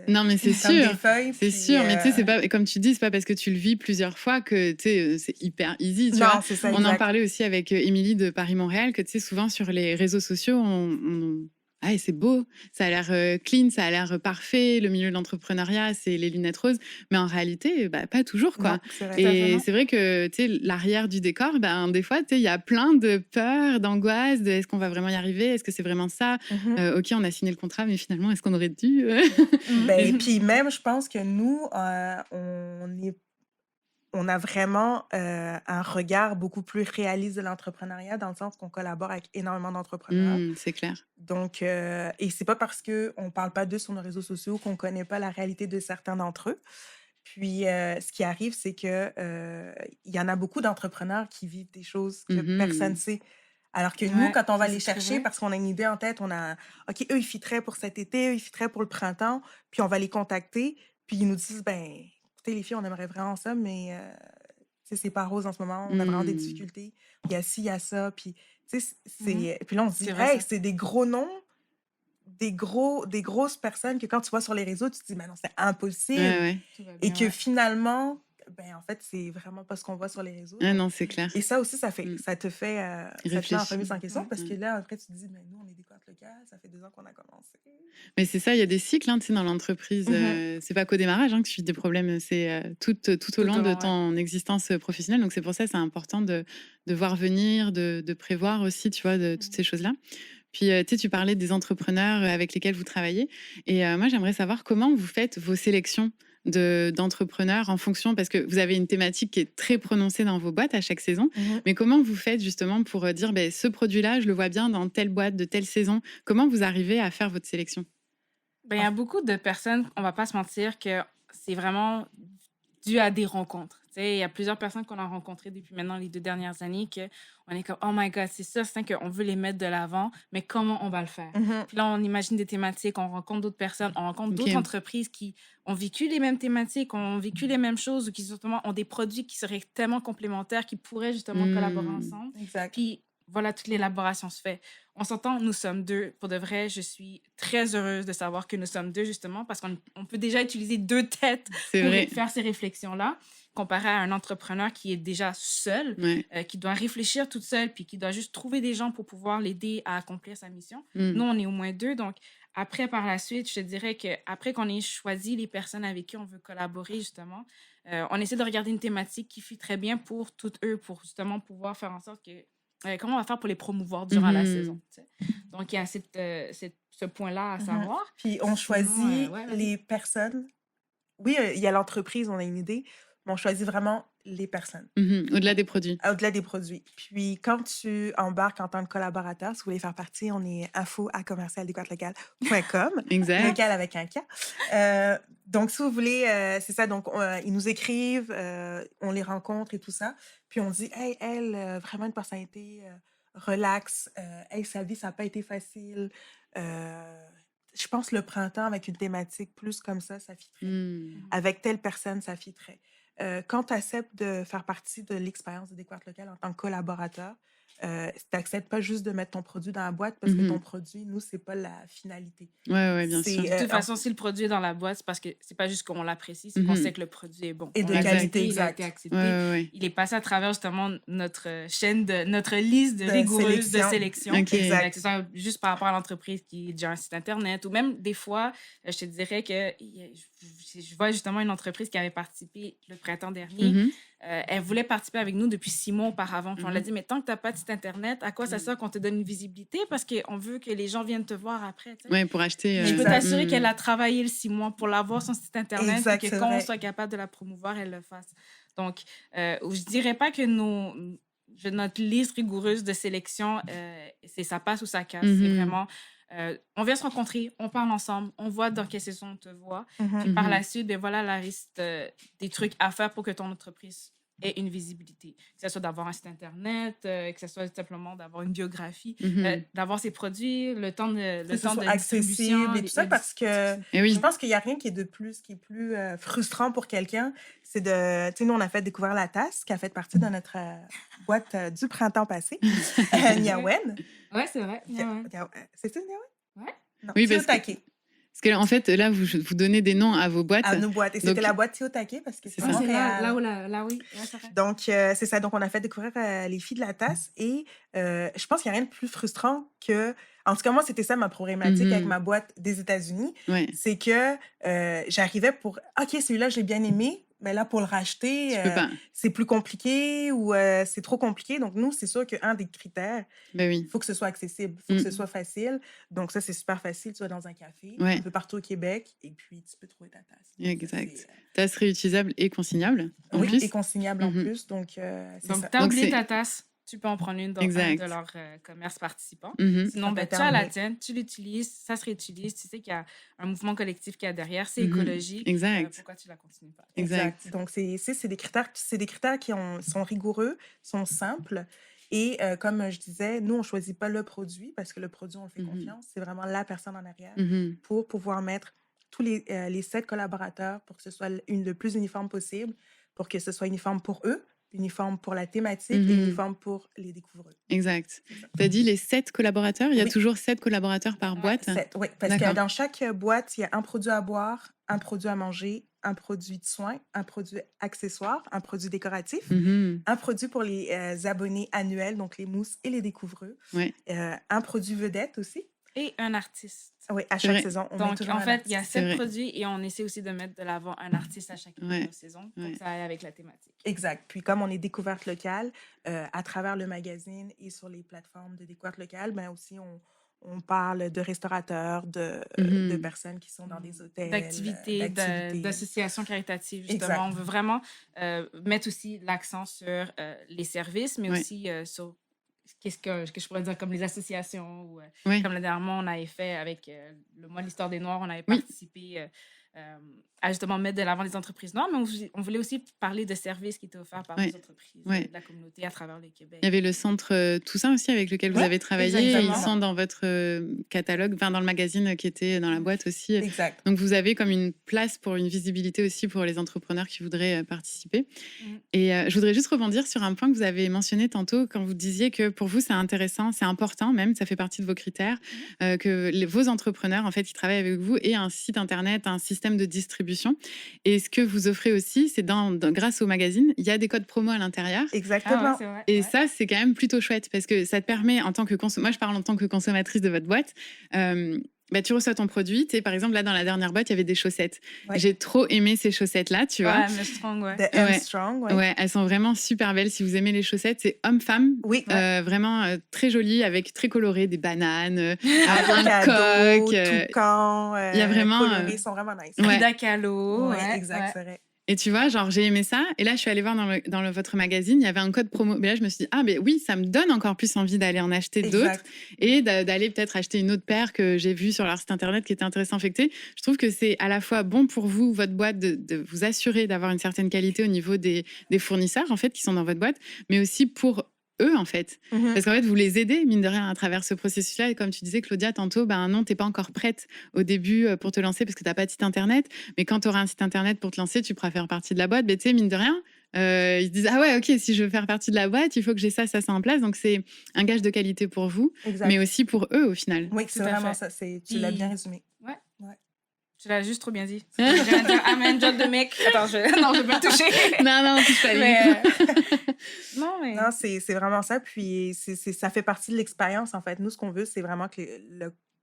Non, mais c'est comme des sûr, feuilles. c'est Puis, sûr. Mais tu sais, c'est pas, comme tu dis, c'est pas parce que tu le vis plusieurs fois que tu sais, c'est hyper easy, tu vois. non, c'est ça, On en exact. parlait aussi avec Émilie de Paris-Montréal, que tu sais, souvent sur les réseaux sociaux, ah, et c'est beau, ça a l'air clean, ça a l'air parfait, le milieu de l'entrepreneuriat, c'est les lunettes roses. Mais en réalité, bah, pas toujours, Non, quoi. c'est vrai. Tout à fait, Et non? c'est vrai que, tu sais, l'arrière du décor, ben, des fois, tu sais, il y a plein de peurs, d'angoisses, de est-ce qu'on va vraiment y arriver? Est-ce que c'est vraiment ça? Mhm. OK, on a signé le contrat, mais finalement, est-ce qu'on aurait dû? Ben, puis même, je pense que nous, on a vraiment un regard beaucoup plus réaliste de l'entrepreneuriat dans le sens qu'on collabore avec énormément d'entrepreneurs. C'est clair. Donc, et c'est pas parce qu'on parle pas d'eux sur nos réseaux sociaux qu'on connaît pas la réalité de certains d'entre eux. Puis, ce qui arrive, c'est que il y en a beaucoup d'entrepreneurs qui vivent des choses que personne Mmh. sait. Alors que nous, Ouais, quand on va ça, les c'est très chercher, vrai. parce qu'on a une idée en tête, on a, OK, eux, ils fitteraient pour cet été, eux, ils fitteraient pour le printemps, puis on va les contacter, puis ils nous disent, ben, écoutez, les filles, on aimerait vraiment ça, mais tu sais, c'est pas rose en ce moment, on a vraiment des Mmh. difficultés. Il y a ci, il y a ça, puis tu sais, Mhm. puis là, on se dit, C'est vrai, hey, ça. c'est des gros noms, des grosses personnes que quand tu vois sur les réseaux, tu te dis, mais non, c'est Ouais, impossible. ouais. Tout va Et bien, que ouais. finalement, ben, en fait, c'est vraiment pas ce qu'on voit sur les réseaux. Ah Donc, non, c'est clair. et ça aussi, Mmh. ça te met en Réfléchis. remise en question Ouais. parce que là, après, tu te dis, mais nous, on est des cotes locales, ça fait 2 ans qu'on a commencé. Mais c'est ça, il y a des cycles, hein, tu sais, dans l'entreprise, Mhm. c'est pas qu'au démarrage, hein, que tu vis des problèmes, c'est, tout au Tout long au de long, ouais. ton existence, professionnelle. Donc c'est pour ça, c'est important de voir venir, de prévoir aussi, tu vois, de toutes Mhm. ces choses-là. Puis, tu sais, tu parlais des entrepreneurs, avec lesquels vous travaillez et moi, j'aimerais savoir comment vous faites vos sélections d'entrepreneurs en fonction parce que vous avez une thématique qui est très prononcée dans vos boîtes à chaque saison. Mhm. Mais comment vous faites justement pour, dire: «Beh, ce produit-là, je le vois bien dans telle boîte de telle saison»? Comment vous arrivez à faire votre sélection? Ben, il y En a beaucoup de personnes, on va pas se mentir, que c'est vraiment dû à des rencontres. Tu sais, il y a plusieurs personnes qu'on a rencontrées depuis maintenant les 2 dernières années que on est comme: «Oh my god, c'est sûr, certain qu'on veut les mettre de l'avant, mais comment on va le faire?» Mhm. Puis là, on imagine des thématiques, on rencontre d'autres personnes, on rencontre d'autres OK. entreprises qui ont vécu les mêmes thématiques, ont vécu les mêmes choses ou qui justement ont des produits qui seraient tellement complémentaires, qui pourraient justement collaborer Mmh. ensemble. Exact. Puis voilà, toute l'élaboration se fait. On s'entend, nous sommes 2. Pour de vrai, je suis très heureuse de savoir que nous sommes 2 justement parce qu'on peut déjà utiliser 2 têtes C'est pour vrai. faire ces réflexions-là, comparé à un entrepreneur qui est déjà seul, Ouais. qui doit réfléchir toute seule, puis qui doit juste trouver des gens pour pouvoir l'aider à accomplir sa mission. Nous, Mmh. on est au moins 2, donc après, par la suite, je te dirais qu'après qu'on ait choisi les personnes avec qui on veut collaborer justement, on essaie de regarder une thématique qui fit très bien pour toutes eux, pour justement pouvoir faire en sorte que comment on va faire pour les promouvoir durant la saison, Mmh. tu sais? Donc il y a ce point-là à Mhm. savoir. Puis on Sinon, choisit ouais, vas-y. les personnes. Oui, il y a l'entreprise, on a une idée, mais on choisit vraiment les personnes. Au-delà des produits. Au-delà des produits. Puis quand tu embarques en tant que collaborateur, si vous voulez faire partie, on est info@commercialdécoatelocale.com, Exact. local avec un K. Donc si vous voulez, c'est ça, donc ils nous écrivent, on les rencontre et tout ça, puis on dit: «Hey, elle, vraiment une personnalité, relax, hey, sa vie, ça a pas été facile, je pense le printemps avec une thématique plus comme ça fitterait. Mmh. Mhm. Avec telle personne, ça fitterait». Quand tu acceptes de faire partie de l'expérience de Découverte locale en tant que collaborateur, tu acceptes pas juste de mettre ton produit dans la boîte parce que ton Mmh. produit, nous, c'est pas la finalité. Ouais, ouais, bien sûr. C'est, De toute en façon, si le produit est dans la boîte, c'est parce que c'est pas juste qu'on l'apprécie, c'est qu'on sait Mmh. que le produit est bon. et On de l'a Exact. qualité, testé, il a été exact, Ouais, accepté. ouais, ouais. Il est passé à travers justement notre chaîne de notre liste de de rigoureuses de sélection. sélection. OK. Que ce Exact. soit juste par rapport à l'entreprise qui a déjà un site internet ou même des fois, je te dirais que je vois justement une entreprise qui avait participé le printemps dernier. Mmh. Elle voulait participer avec nous depuis 6 mois auparavant. Puis on l'a Mmh. dit, mais tant que tu n'as pas de site internet, à quoi ça sert qu'on te donne une visibilité? Parce qu'on veut que les gens viennent te voir après, tu sais. Ouais, pour acheter, Puis je peux Exact. t'assurer qu'elle a travaillé le 6 mois pour l'avoir son site internet, puis Exact, que c'est quand on vrai. soit capable de la promouvoir, elle le fasse. Donc, je dirais pas que notre liste rigoureuse de sélection, c'est ça passe ou ça casse. C'est Mmh. vraiment, on vient se rencontrer, on parle ensemble, on voit dans quelle saison on te voit. Mhm. Puis par Mmh. la suite, ben voilà la liste des trucs à faire pour que ton entreprise ait une visibilité. Que ce soit d'avoir un site internet, que ce soit simplement d'avoir une biographie, Mmh. d'avoir ses produits, le temps Que ce soit de distribution, accessible et tout ça, parce que Et je oui. pense qu'il y a rien qui est plus frustrant pour quelqu'un, c'est de, tu sais, nous, on a fait découvrir la tasse qui a fait partie de notre boîte du printemps passé, Ouais. Niawen. Ouais, c'est vrai. Ouais, ouais. C'est ça, Niawen? Ouais. Non, Oui, parce que Tiyotake. Parce que, en fait, là, vous donnez des noms à vos boîtes. À nos boîtes. Et Donc, c'était la boîte Théotake parce que c'est c'est ça. Ça, c'est Montréal. oui, ouais, c'est vrai. Donc, c'est ça. Donc, on a fait découvrir les filles de la tasse. Et je pense qu'il n'y a rien de plus frustrant que. En tout cas, moi, c'était ça ma problématique avec Mhm. ma boîte des États-Unis. Ouais. C'est que j'arrivais pour. OK, celui-là, j'ai bien aimé. Mais là, pour le racheter, Tu peux pas. c'est plus compliqué ou c'est trop compliqué. Donc, nous, c'est sûr qu'un des critères, Ben il oui. faut que ce soit accessible, il faut que ce Mm. soit facile. Donc, ça, c'est super facile. Tu vas dans un café, Ouais, un peu partout au Québec, et puis tu peux trouver ta tasse. Donc, ça, exact. c'est. Tasse réutilisable et consignable, en Oui, et plus. consignable en Mhm. plus. Donc, c'est Donc, ça. t'as Donc, oublié c'est ta tasse, tu peux en prendre une dans un de exact. leurs commerces participants. Mhm. Ça Sinon, peut ben, être tu as la terminé. tienne, tu l'utilises, ça se réutilise, tu sais qu'il y a un mouvement collectif qui est derrière, c'est Mhm. écologique, Exact. pourquoi tu la continues pas? Exact. Donc, c'est des critères qui sont rigoureux, sont simples. Et comme je disais, nous, on ne choisit pas le produit parce que le produit, on le fait Mhm. confiance. C'est vraiment la personne en arrière Mhm. pour pouvoir mettre tous les 7 collaborateurs pour que ce soit le plus uniforme possible, pour que ce soit uniforme pour eux, uniforme pour la thématique et Mhm. uniforme pour les découvreurs. Exact. C'est ça. Tu as dit les 7 collaborateurs? Il y a Oui. toujours 7 collaborateurs par Ouais. boîte? 7, oui, parce que D'accord. dans chaque boîte, il y a un produit à boire, un produit à manger, un produit de soins, un produit accessoire, un produit décoratif, Mhm. un produit pour les abonnés annuels, donc les mousses et les découvreux, Ouais, un produit vedette aussi. Et un artiste. Oui, à c'est chaque vrai. saison, on met Donc, toujours en un fait, il y a artiste. C'est 7 vrai. produits et on essaie aussi de mettre de l'avant un artiste à chacune de Ouais. nos saisons pour Ouais. que ça aille avec la thématique. Exact. Puis comme on est découverte locale, à travers le magazine et sur les plateformes de découverte locale, ben aussi on parle de restaurateurs, de Mhm. personnes qui sont dans des hôtels, D'activités, d'associations caritatives, justement. Exact. On veut vraiment mettre aussi l'accent sur les services, mais Ouais. aussi sur qu'est-ce que je pourrais dire comme les associations ou Ouais. comme la dernièrement on avait fait avec le mois de l'histoire des Noirs, on avait Oui. participé à justement mettre de l'avant les entreprises noires, mais on voulait aussi parler de services qui étaient offerts par Ouais. des entreprises Ouais. de la communauté à travers le Québec. Il y avait le centre Toussaint aussi avec lequel vous Ouais, avez travaillé. Et ils exactement. sont dans votre catalogue, enfin dans le magazine qui était dans la boîte aussi. Exact. Donc vous avez comme une place pour une visibilité aussi pour les entrepreneurs qui voudraient participer. Mhm. Et je voudrais juste rebondir sur un point que vous avez mentionné tantôt quand vous disiez que pour vous c'est intéressant, c'est important même, ça fait partie de vos critères, que vos entrepreneurs en fait qui travaillent avec vous aient un site internet, un système de distribution. Et ce que vous offrez aussi, c'est grâce au magazine, il y a des codes promo à l'intérieur. Ah ouais, Exactement. c'est vrai. Et Ouais. ça, c'est quand même plutôt chouette parce que ça te permet, en tant que moi, je parle en tant que consommatrice de votre boîte, bah, tu reçois ton produit. Tu sais, par exemple, là, dans la dernière boîte, il y avait des chaussettes. Ouais. J'ai trop aimé ces chaussettes-là, tu vois. Ouais, mais strong, ouais. De Ouais. Armstrong, ouais. Ouais, elles sont vraiment super belles. Si vous aimez les chaussettes, c'est homme-femme. Oui. Vraiment très jolies, avec très colorées, des bananes, un Avocado, coq. toucan, Il y a vraiment, colorés, sont vraiment nice. ouais. Frida Kahlo. Ouais, Ouais, exact, ouais. c'est vrai. Et tu vois, genre, j'ai aimé ça. Et là, je suis allée voir dans votre magazine, il y avait un code promo. Mais là, je me suis dit, ah, mais oui, ça me donne encore plus envie d'aller en acheter d'autres Exact. et d'aller peut-être acheter une autre paire que j'ai vue sur leur site internet qui était intéressant affecté. Je trouve que c'est à la fois bon pour vous, votre boîte, de vous assurer d'avoir une certaine qualité au niveau des fournisseurs, en fait, qui sont dans votre boîte, mais aussi pour eux, en fait. Mhm. Parce qu'en fait, vous les aidez, mine de rien, à travers ce processus-là. Et comme tu disais, Claudia, tantôt, ben non, t'es pas encore prête au début pour te lancer parce que t'as pas de site internet. Mais quand tu auras un site internet pour te lancer, tu pourras faire partie de la boîte. Mais tu sais, mine de rien, ils se disent, ah ouais, ok, si je veux faire partie de la boîte, il faut que j'ai ça en place. Donc, c'est un gage de qualité pour vous, Exact. mais aussi pour eux, au final. Oui, Tout c'est à vraiment fait. ça. Tu l'as bien Puis- résumé. Ouais. Ouais. Tu l'as juste trop bien dit. Je viens de dire, ah, mais un job de mec. Attends, non, je vais pas le toucher. Non, non, touche pas le Mais, micro. non, mais. Non, c'est vraiment ça. Puis ça fait partie de l'expérience, en fait. Nous, ce qu'on veut, c'est vraiment que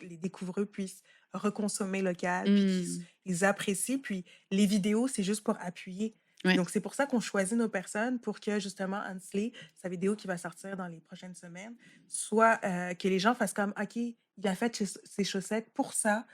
les découvreux puissent reconsommer local, puis qu'ils apprécient. Puis les vidéos, c'est juste pour appuyer. Ouais. Donc, c'est pour ça qu'on choisit nos personnes pour que, justement, Ansley, sa vidéo qui va sortir dans les prochaines semaines, soit que les gens fassent comme, OK, il a fait ses chaussettes pour ça.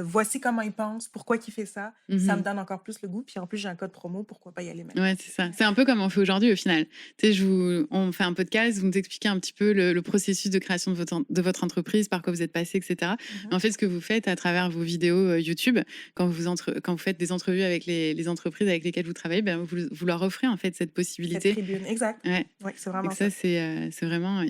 Voici comment il pense, pourquoi il fait ça. Ça me donne encore plus le goût. Puis en plus, j'ai un code promo, pourquoi pas y aller maintenant. Ouais, c'est ça. C'est un peu comme on fait aujourd'hui au final. Tu sais, on fait un podcast, vous nous expliquez un petit peu le processus de création de votre entreprise, par quoi vous êtes passé, etc. En fait, ce que vous faites à travers vos vidéos YouTube, quand vous faites des entrevues avec les entreprises avec lesquelles vous travaillez, ben, vous leur offrez en fait cette Cette possibilité. tribune, exact. Ouais. Ouais, c'est Donc vraiment ça, ça. c'est vraiment...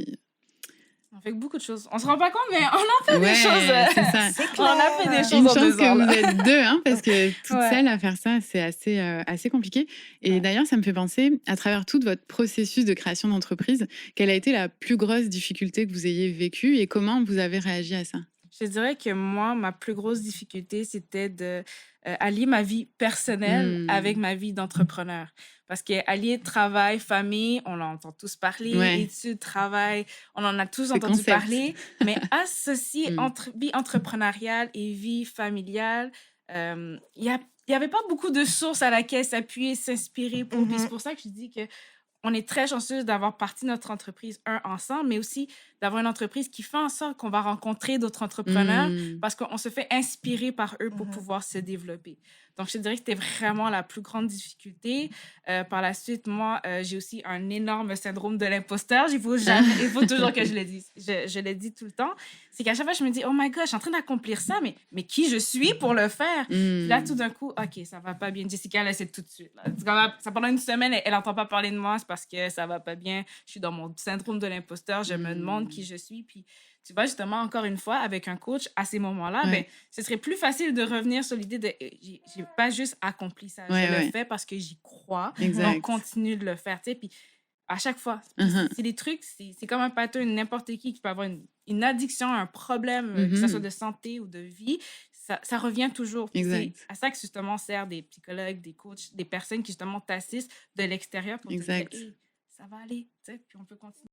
On fait beaucoup de choses. On se rend pas compte, mais on en fait des choses. c'est ça. C'est On a fait clair. des choses Une en chance 2 ans. que là. vous êtes deux, hein, parce que toute Ouais. seule à faire ça, c'est assez compliqué. Et Ouais. d'ailleurs, ça me fait penser, à travers tout votre processus de création d'entreprise, quelle a été la plus grosse difficulté que vous ayez vécue et comment vous avez réagi à ça? Je dirais que moi, ma plus grosse difficulté, c'était de allier ma vie personnelle avec Mmh. ma vie d'entrepreneur. Parce que allier travail, famille, on en entend tous parler, Ouais, études, travail, on en a tous ce entendu concept. parler, mais associer Mmh. vie entrepreneuriale et vie familiale, il y avait pas beaucoup de sources à laquelle s'appuyer, s'inspirer pour. Puis c'est Mhm, pour ça que je dis que on est très chanceuse d'avoir parti notre entreprise, ensemble, mais aussi d'avoir une entreprise qui fait en sorte qu'on va rencontrer d'autres entrepreneurs Mmh. parce qu'on se fait inspirer par eux pour mhm, pouvoir se développer. Donc, je te dirais que c'était vraiment la plus grande difficulté. Par la suite, moi, j'ai aussi un énorme syndrome de l'imposteur. Il faut toujours que je le dise. Je le dis tout le temps. C'est qu'à chaque fois, je me dis, oh my God, je suis en train d'accomplir ça, mais qui je suis pour le faire? Puis là, tout Mmh. d'un coup, OK, ça va pas bien. Jessica, elle sait tout de suite. Là. C'est comme, ça, pendant une semaine, elle n'entend pas parler de moi, c'est parce que ça va pas bien. Je suis dans mon syndrome de l'imposteur. Je me demande qui Mmh. je suis. Puis, tu vois, justement, encore une fois, avec un coach, à ces moments-là, ben, Ouais, ce serait plus facile de revenir sur l'idée de j'ai pas juste accompli ça, je ouais, le ouais, fais parce que j'y crois, mhm, donc exact. continue de le faire, tu sais. Puis à chaque fois, puis Mmh mh. c'est des trucs, c'est comme un pattern, n'importe qui peut avoir une addiction, un problème, que ça soit Mmh. de santé ou de vie, ça revient toujours. Puis c'est Exact, à ça que justement sert des psychologues, des coachs, des personnes qui justement t'assistent de l'extérieur pour te dire, exact. hey, ça va aller, tu sais, puis on peut continuer.